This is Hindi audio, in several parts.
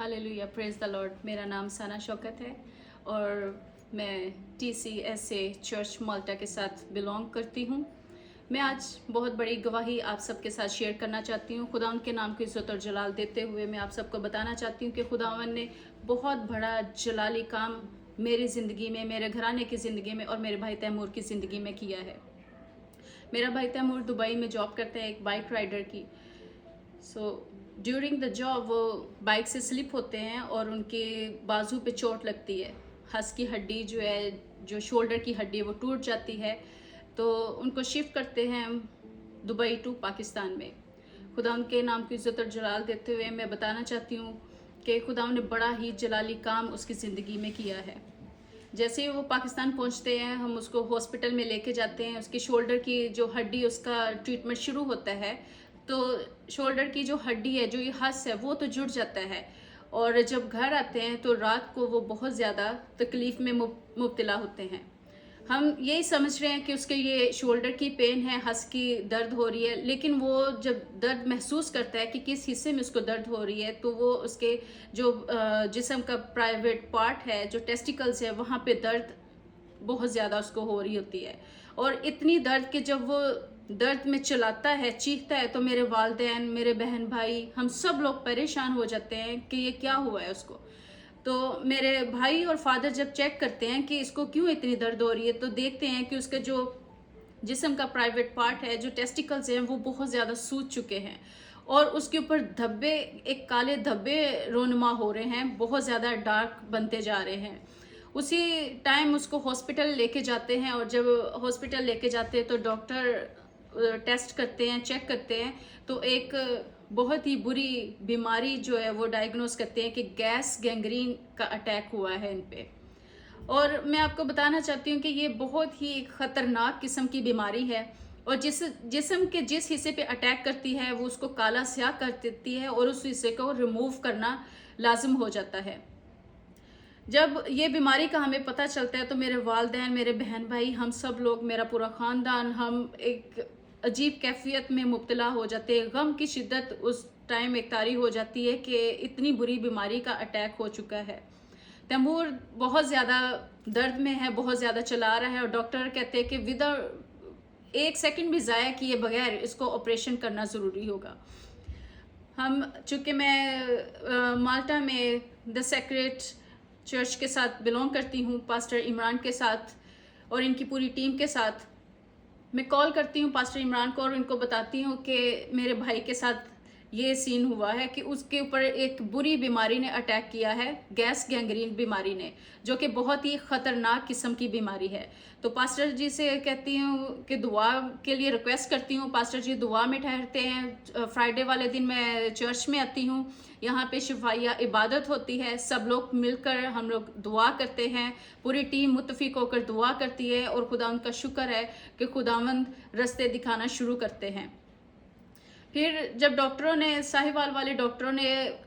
Hallelujah, praise the Lord. मेरा नाम सना शौकत है और मैं TCSA चर्च माल्टा के साथ बिलोंग करती हूँ। मैं आज बहुत बड़ी गवाही आप सबके साथ शेयर करना चाहती हूँ। खुदावन के नाम की इज्जत और जलाल देते हुए मैं आप सबको बताना चाहती हूँ कि खुदावन ने बहुत बड़ा जलाली काम मेरी ज़िंदगी में, मेरे घराने की ज़िंदगी में और मेरे भाई तैमूर की ज़िंदगी में किया है। मेरा भाई तैमूर दुबई में जॉब करते हैं, एक बाइक राइडर की। ड्यूरिंग द जॉब वो बाइक से स्लिप होते हैं और उनके बाजू पे चोट लगती है। हंस की हड्डी जो है, जो शोल्डर की हड्डी है, वो टूट जाती है। तो उनको शिफ्ट करते हैं दुबई टू पाकिस्तान में। खुदा उनके नाम की इज्जत और जलाल देते हुए मैं बताना चाहती हूँ कि खुदा ने बड़ा ही जलाली काम उसकी ज़िंदगी में किया है। जैसे ही वो पाकिस्तान पहुंचते हैं, हम उसको हॉस्पिटल में लेके जाते हैं। उसकी शोल्डर की जो हड्डी, उसका ट्रीटमेंट शुरू होता है। तो शोल्डर की जो हड्डी है, जो ये हस है, वो तो जुड़ जाता है। और जब घर आते हैं तो रात को वो बहुत ज़्यादा तकलीफ़ में मुब्तला होते हैं। हम यही समझ रहे हैं कि उसके ये शोल्डर की पेन है, हंस की दर्द हो रही है, लेकिन वो जब दर्द महसूस करता है कि किस हिस्से में उसको दर्द हो रही है, तो वो उसके जो जिस्म का प्राइवेट पार्ट है, जो टेस्टिकल्स है, वहाँ पे दर्द बहुत ज़्यादा उसको हो रही होती है। और इतनी दर्द कि जब वो दर्द में चिल्लाता है, चीखता है, तो मेरे वालिदैन, मेरे बहन भाई, हम सब लोग परेशान हो जाते हैं कि ये क्या हुआ है उसको। तो मेरे भाई और फादर जब चेक करते हैं कि इसको क्यों इतनी दर्द हो रही है, तो देखते हैं कि उसका जो जिस्म का प्राइवेट पार्ट है, जो टेस्टिकल्स हैं, वो बहुत ज़्यादा सूज चुके हैं और उसके ऊपर धब्बे, एक काले धब्बे रोनुमा हो रहे हैं, बहुत ज़्यादा डार्क बनते जा रहे हैं। उसी टाइम उसको हॉस्पिटल लेके जाते हैं और जब हॉस्पिटल लेके जाते हैं तो डॉक्टर टेस्ट करते हैं, चेक करते हैं, तो एक बहुत ही बुरी बीमारी जो है वो डायग्नोस करते हैं कि गैस गैंग्रीन का अटैक हुआ है इन पे। और मैं आपको बताना चाहती हूँ कि ये बहुत ही खतरनाक किस्म की बीमारी है और जिस जिस्म के जिस हिस्से पे अटैक करती है वो उसको काला स्याह कर देती है और उस हिस्से को रिमूव करना लाजिम हो जाता है। जब ये बीमारी का हमें पता चलता है तो मेरे वालिदैन, मेरे बहन भाई, हम सब लोग, मेरा पूरा ख़ानदान, हम एक अजीब कैफियत में मुब्तला हो जाते हैं। गम की शिद्दत उस टाइम एक तारी हो जाती है कि इतनी बुरी बीमारी का अटैक हो चुका है। तैमूर बहुत ज़्यादा दर्द में है, बहुत ज़्यादा चला रहा है और डॉक्टर कहते हैं कि विदाउट एक सेकंड भी ज़ाया किए बगैर इसको ऑपरेशन करना ज़रूरी होगा। चूँकि मैं माल्टा में द सेक्रेट चर्च के साथ बिलोंग करती हूँ, पास्टर इमरान के साथ और इनकी पूरी टीम के साथ, मैं कॉल करती हूँ पास्टर इमरान को और उनको बताती हूँ कि मेरे भाई के साथ ये सीन हुआ है कि उसके ऊपर एक बुरी बीमारी ने अटैक किया है, गैस गैंग्रीन बीमारी ने, जो कि बहुत ही ख़तरनाक किस्म की बीमारी है। तो पास्टर जी से कहती हूँ कि दुआ के लिए रिक्वेस्ट करती हूँ। पास्टर जी दुआ में ठहरते हैं। फ्राइडे वाले दिन मैं चर्च में आती हूँ, यहाँ पे शिफाइया इबादत होती है, सब लोग मिलकर हम लोग दुआ करते हैं, पूरी टीम मुत्तफिक होकर दुआ करती है और खुदावंद का शुक्र है कि खुदावंद रास्ते दिखाना शुरू करते हैं। फिर जब डॉक्टरों ने, साहिवाल वाले डॉक्टरों ने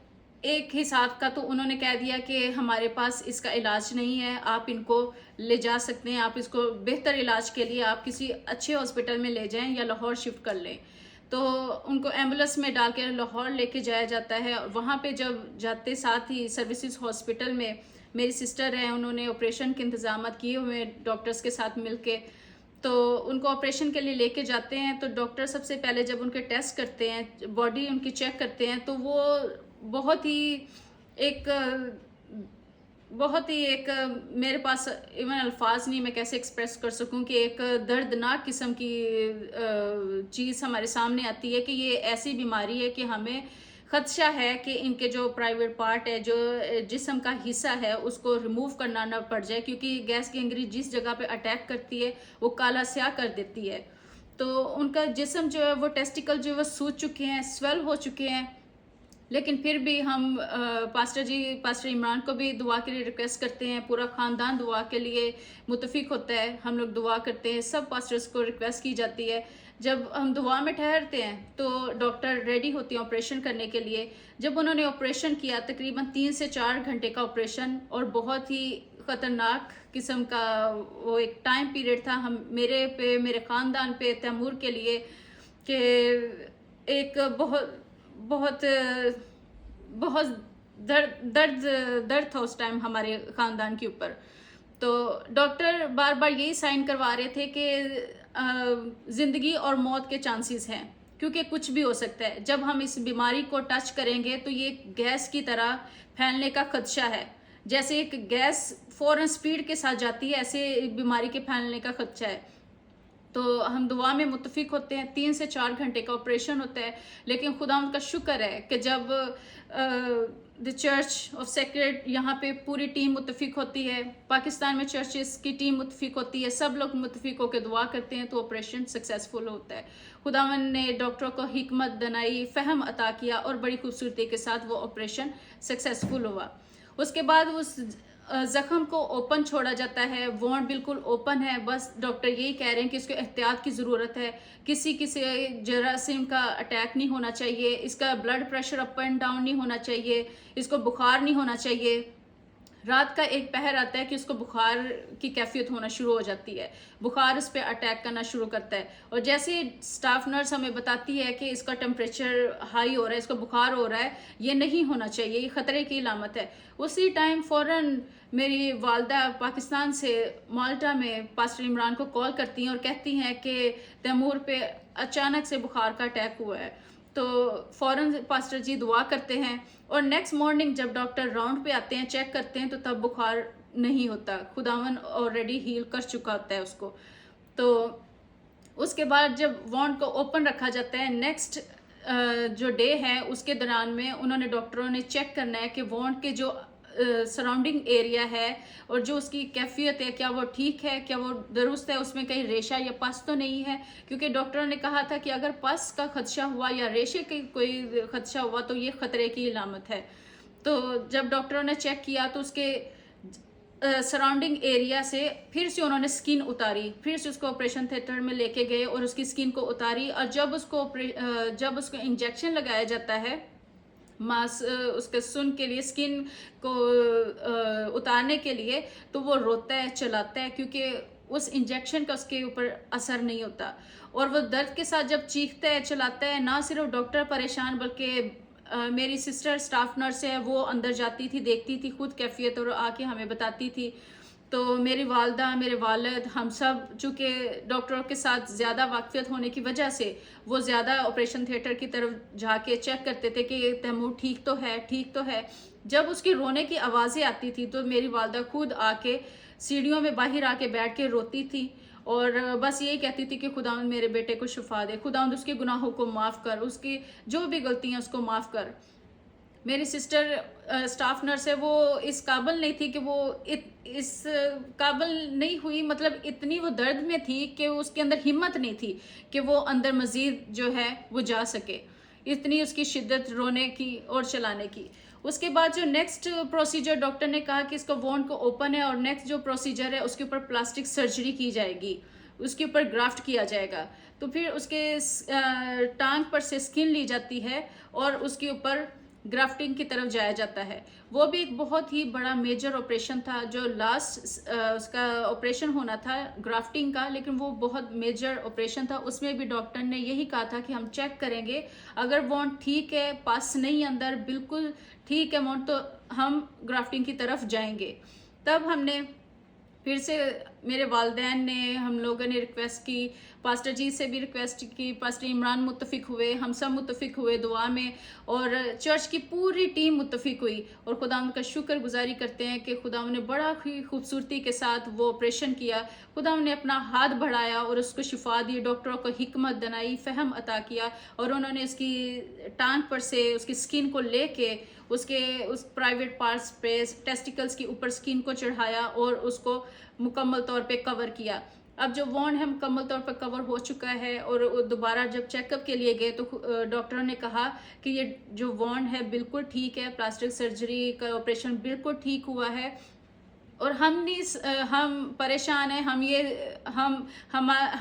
एक हिसाब का तो उन्होंने कह दिया कि हमारे पास इसका इलाज नहीं है, आप इनको ले जा सकते हैं, आप इसको बेहतर इलाज के लिए आप किसी अच्छे हॉस्पिटल में ले जाएं या लाहौर शिफ्ट कर लें। तो उनको एम्बुलेंस में डाल के लाहौर लेके जाया जाता है और वहाँ पे जब जाते साथ ही सर्विसेज हॉस्पिटल में मेरी सिस्टर हैं, उन्होंने ऑपरेशन के इंतजाम किए हुए डॉक्टर्स के साथ मिलके, तो उनको ऑपरेशन के लिए लेके जाते हैं। तो डॉक्टर सबसे पहले जब उनके टेस्ट करते हैं, बॉडी उनकी चेक करते हैं, तो वो बहुत ही एक मेरे पास इवन अल्फाज नहीं, मैं कैसे एक्सप्रेस कर सकूं कि एक दर्दनाक किस्म की चीज़ हमारे सामने आती है कि ये ऐसी बीमारी है कि हमें खदशा है कि इनके जो प्राइवेट पार्ट है, जो जिस्म का हिस्सा है, उसको रिमूव करना ना पड़ जाए, क्योंकि गैस गैंग्रीन जिस जगह पे अटैक करती है वो काला स्याह कर देती है। तो उनका जिस्म जो है, वो टेस्टिकल जो है वो सूज चुके हैं, स्वेल हो चुके हैं। लेकिन फिर भी हम पास्टर इमरान को भी दुआ के लिए रिक्वेस्ट करते हैं, पूरा ख़ानदान दुआ के लिए मुतफिक होता है, हम लोग दुआ करते हैं, सब पास्टर्स को रिक्वेस्ट की जाती है। जब हम दुआ में ठहरते हैं तो डॉक्टर रेडी होती हैं ऑपरेशन करने के लिए। जब उन्होंने ऑपरेशन किया, तकरीबन 3 से 4 घंटे का ऑपरेशन और बहुत ही ख़तरनाक किस्म का वो एक टाइम पीरियड था हम मेरे ख़ानदान पे, तैमूर के लिए, कि एक बहुत बहुत बहुत दर्द था उस टाइम हमारे ख़ानदान के ऊपर। तो डॉक्टर बार बार यही साइन करवा रहे थे कि ज़िंदगी और मौत के चांसेस हैं, क्योंकि कुछ भी हो सकता है। जब हम इस बीमारी को टच करेंगे तो ये गैस की तरह फैलने का खदशा है। जैसे एक गैस फ़ौरन स्पीड के साथ जाती है, ऐसे बीमारी के फैलने का खदशा है। तो हम दुआ में मुत्तफिक होते हैं। 3 से 4 घंटे का ऑपरेशन होता है, लेकिन खुदा उनका शुक्र है कि जब द चर्च ऑफ सेक्रेड यहाँ पे पूरी टीम मुत्तफिक होती है, पाकिस्तान में चर्चेस की टीम मुत्तफिक होती है, सब लोग मुत्तफिक होकर दुआ करते हैं, तो ऑपरेशन सक्सेसफुल होता है। खुदावन ने डॉक्टरों को हिकमत दनाई, फ़हम अता किया और बड़ी खूबसूरती के साथ वो ऑपरेशन सक्सेसफुल हुआ। उसके बाद उस ज़ख्म को ओपन छोड़ा जाता है, वॉन्ड बिल्कुल ओपन है। बस डॉक्टर यही कह रहे हैं कि इसको एहतियात की ज़रूरत है, किसी जरासीम का अटैक नहीं होना चाहिए, इसका blood pressure up and down नहीं होना चाहिए, इसको बुखार नहीं होना चाहिए। रात का एक पहर आता है कि उसको बुखार की कैफियत होना शुरू हो जाती है, बुखार उस पर अटैक करना शुरू करता है। और जैसे स्टाफ नर्स हमें बताती है कि इसका टेम्परेचर हाई हो रहा है, इसको बुखार हो रहा है, ये नहीं होना चाहिए, ये ख़तरे की अलामत है। उसी टाइम फ़ौरन मेरी वालदा पाकिस्तान से माल्टा में पास्टर इमरान को कॉल करती हैं और कहती हैं कि तैमूर पे अचानक से बुखार का अटैक हुआ है। तो फ़ौरन पास्टर जी दुआ करते हैं और नेक्स्ट मॉर्निंग जब डॉक्टर राउंड पे आते हैं, चेक करते हैं, तो तब बुखार नहीं होता, खुदावन ऑलरेडी हील कर चुका होता है उसको। तो उसके बाद जब वॉन्ड को ओपन रखा जाता है, नेक्स्ट जो डे है उसके दौरान में उन्होंने डॉक्टरों ने चेक करना है कि वॉन्ड के जो सराउंडिंग एरिया है और जो उसकी कैफियत है, क्या वो ठीक है, क्या वो दुरुस्त है, उसमें कहीं रेशा या पस तो नहीं है। क्योंकि डॉक्टरों ने कहा था कि अगर पस का खदशा हुआ या रेशे का कोई खदशा हुआ तो ये ख़तरे की अलामत है। तो जब डॉक्टरों ने चेक किया तो उसके सराउंडिंग एरिया से फिर से उन्होंने स्किन उतारी, फिर से उसको ऑपरेशन थिएटर में लेके गए और उसकी स्किन को उतारी। और जब उसको इंजेक्शन लगाया जाता है मांस उसके सुन के लिए, स्किन को उतारने के लिए, तो वो रोता है, चिल्लाता है, क्योंकि उस इंजेक्शन का उसके ऊपर असर नहीं होता। और वो दर्द के साथ जब चीखता है, चिल्लाता है, ना सिर्फ डॉक्टर परेशान बल्कि मेरी सिस्टर स्टाफ नर्स है, वो अंदर जाती थी, देखती थी खुद कैफियत और आके हमें बताती थी। तो मेरी वालदा, मेरे वालिद, हम सब चूँकि डॉक्टरों के साथ ज़्यादा वाकफियत होने की वजह से वो ज़्यादा ऑपरेशन थिएटर की तरफ जाके चेक करते थे कि तैमूर ठीक तो है, ठीक तो है। जब उसकी रोने की आवाज़ें आती थी तो मेरी वालदा खुद आके सीढ़ियों में बाहर आके बैठ के रोती थी और बस यही कहती थी कि खुदावंद मेरे बेटे को शिफा दे, खुदावंद उसके गुनाहों को माफ़ कर, उसकी जो भी गलतियाँ उसको माफ़ कर। मेरी सिस्टर स्टाफ नर्स है, वो इस काबिल नहीं थी कि वो इस काबिल नहीं हुई, मतलब इतनी वो दर्द में थी कि उसके अंदर हिम्मत नहीं थी कि वो अंदर मज़ीद जो है वो जा सके, इतनी उसकी शिद्दत रोने की और चलाने की। उसके बाद जो नेक्स्ट प्रोसीजर डॉक्टर ने कहा कि इसका वोंड को ओपन है और नेक्स्ट जो प्रोसीजर है उसके ऊपर प्लास्टिक सर्जरी की जाएगी, उसके ऊपर ग्राफ्ट किया जाएगा। तो फिर उसके टांग पर से स्किन ली जाती है और उसके ऊपर ग्राफ्टिंग की तरफ जाया जाता है। वो भी एक बहुत ही बड़ा मेजर ऑपरेशन था, जो लास्ट उसका ऑपरेशन होना था ग्राफ्टिंग का, लेकिन वो बहुत मेजर ऑपरेशन था। उसमें भी डॉक्टर ने यही कहा था कि हम चेक करेंगे, अगर वॉन्ड ठीक है, पास नहीं अंदर, बिल्कुल ठीक है वॉन्ड, तो हम ग्राफ्टिंग की तरफ जाएंगे। तब हमने फिर से मेरे वालदैन ने, हम लोगों ने रिक्वेस्ट की, पास्टर जी से भी रिक्वेस्ट की, पास्टर इमरान मुत्तफिक हुए, हम सब मुत्तफिक हुए दुआ में और चर्च की पूरी टीम मुत्तफिक हुई। और खुदावंद का शुक्र गुजारी करते हैं कि खुदावंद ने बड़ा ही खूबसूरती के साथ वो ऑपरेशन किया। खुदावंद ने अपना हाथ बढ़ाया और उसको शिफा दी, डॉक्टरों को हिकमत दनाई, फ़हम अता किया और उन्होंने उसकी टांग पर से उसकी स्किन को लेके उसके उस प्राइवेट पार्ट्स पे, टेस्टिकल्स के ऊपर स्किन को चढ़ाया और उसको मुकम्मल तौर पे कवर किया। अब जो वॉन्ड है मुकम्मल तौर पर कवर हो चुका है और दोबारा जब चेकअप के लिए गए तो डॉक्टरों ने कहा कि ये जो वॉन्ड है बिल्कुल ठीक है, प्लास्टिक सर्जरी का ऑपरेशन बिल्कुल ठीक हुआ है। और हम परेशान हैं,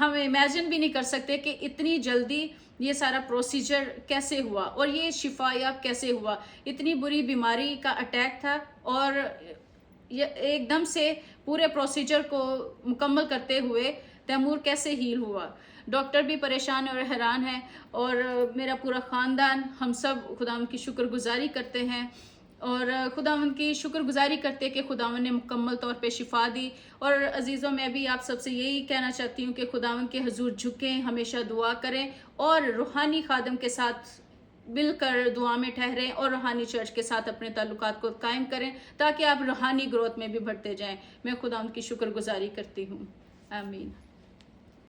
हम इमेजिन भी नहीं कर सकते कि इतनी जल्दी ये सारा प्रोसीजर कैसे हुआ और ये शिफायाब कैसे हुआ। इतनी बुरी बीमारी का अटैक था और ये एकदम से पूरे प्रोसीजर को मुकम्मल करते हुए तैमूर कैसे हील हुआ। डॉक्टर भी परेशान और हैरान है और मेरा पूरा ख़ानदान, हम सब खुदा की शुक्रगुजारी करते हैं। और खुदावंद की शुक्रगुजारी करते कि खुदावंद ने मुकम्मल तौर पे शिफा दी। और अजीज़ों, मैं भी आप सबसे यही कहना चाहती हूँ कि खुदावंद के हजूर झुकें, हमेशा दुआ करें और रूहानी खादम के साथ मिलकर दुआ में ठहरें और रूहानी चर्च के साथ अपने ताल्लुकात को कायम करें, ताकि आप रूहानी ग्रोथ में भी बढ़ते जाएं। मैं खुदावंद की शुक्रगुजारी करती हूँ। आमीन।